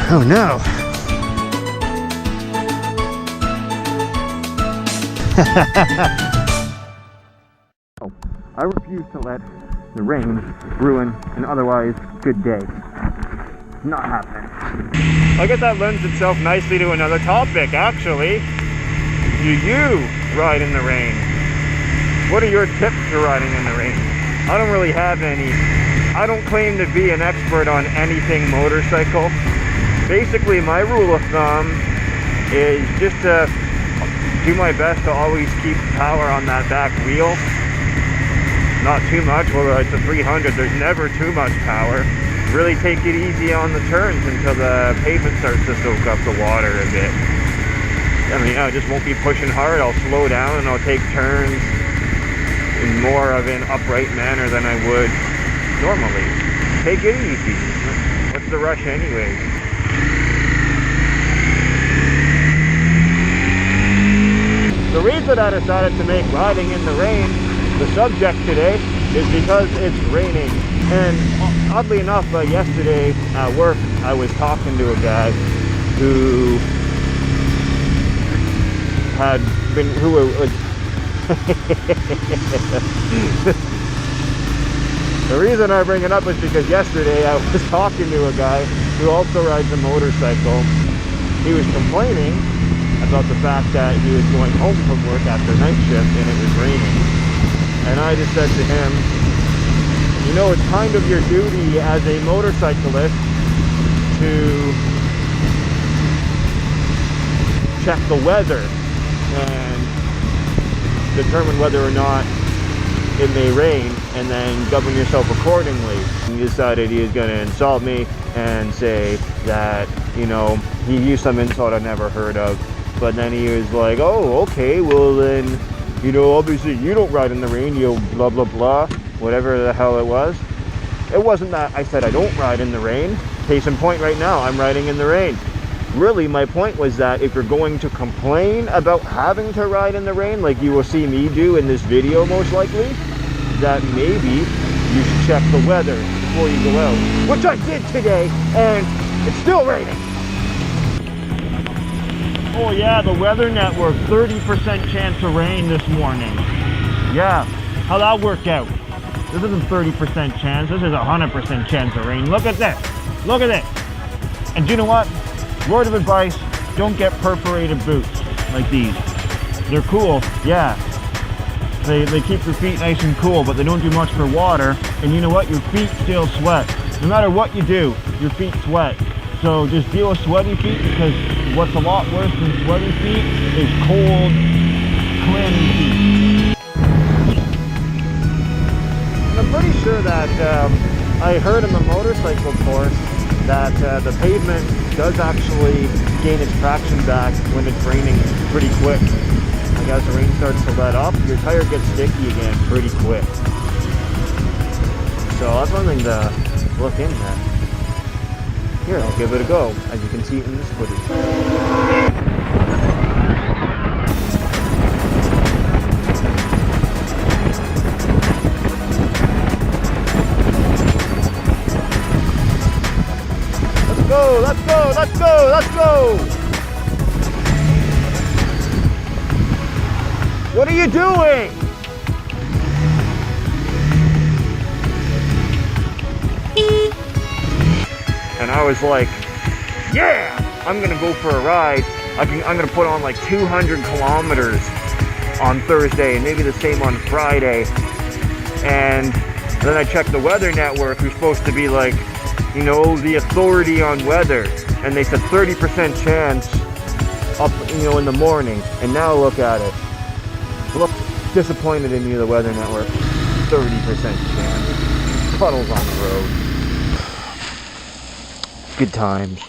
Oh no. I refuse to let the rain ruin an otherwise good day. Not happening. I guess that lends itself nicely to another topic, actually. Do you ride in the rain? What are your tips for riding in the rain? I don't really have any. I don't claim to be an expert on anything motorcycle. Basically, my rule of thumb is just to do my best to always keep power on that back wheel. Not too much, whether it's a 300, there's never too much power. Really take it easy on the turns until the pavement starts to soak up the water a bit. I mean, I just won't be pushing hard. I'll slow down and I'll take turns in more of an upright manner than I would normally. Take it easy. What's the rush anyway? The reason I decided to make riding in the rain the subject today is because it's raining. And oddly enough, yesterday at work, I was talking to a guy who had been, the reason I bring it up is because yesterday I was talking to a guy who also rides a motorcycle. He was complaining about the fact that he was going home from work after night shift and it was raining. And I just said to him, you know, it's kind of your duty as a motorcyclist to check the weather and determine whether or not it may rain and then govern yourself accordingly. He decided he was going to insult me and say that, you know, he used some insult I never heard of. But then he was like, oh, okay, well then, you know, obviously you don't ride in the rain, you blah, blah, blah, whatever the hell it was. It wasn't that I said I don't ride in the rain. Case in point right now, I'm riding in the rain. Really, my point was that if you're going to complain about having to ride in the rain, like you will see me do in this video most likely, that maybe you should check the weather before you go out. Which I did today, and it's still raining. Oh yeah, the Weather Network, 30% chance of rain this morning. Yeah, how'd that work out? This isn't 30% chance, this is 100% chance of rain. Look at this, look at this. And you know what? Word of advice, don't get perforated boots like these. They're cool, yeah. They keep your feet nice and cool, but they don't do much for water. And you know what? Your feet still sweat. No matter what you do, your feet sweat. So just deal with sweaty feet, because what's a lot worse than sweaty feet is cold, clammy feet. And I'm pretty sure that I heard in the motorcycle course that the pavement does actually gain its traction back when it's raining pretty quick. Like as the rain starts to let up, your tire gets sticky again pretty quick. So that's one thing to look into. Here, I'll give it a go, as you can see in this footage. Let's go, let's go, let's go, let's go! What are you doing? And I was like, yeah, I'm gonna go for a ride. I'm gonna put on like 200 kilometers on Thursday and maybe the same on Friday. And then I checked the Weather Network, who's supposed to be like, you know, the authority on weather. And they said 30% chance up, you know, in the morning. And now look at it. Look, disappointed in you, the Weather Network. 30% chance. Puddles on the road. Good times.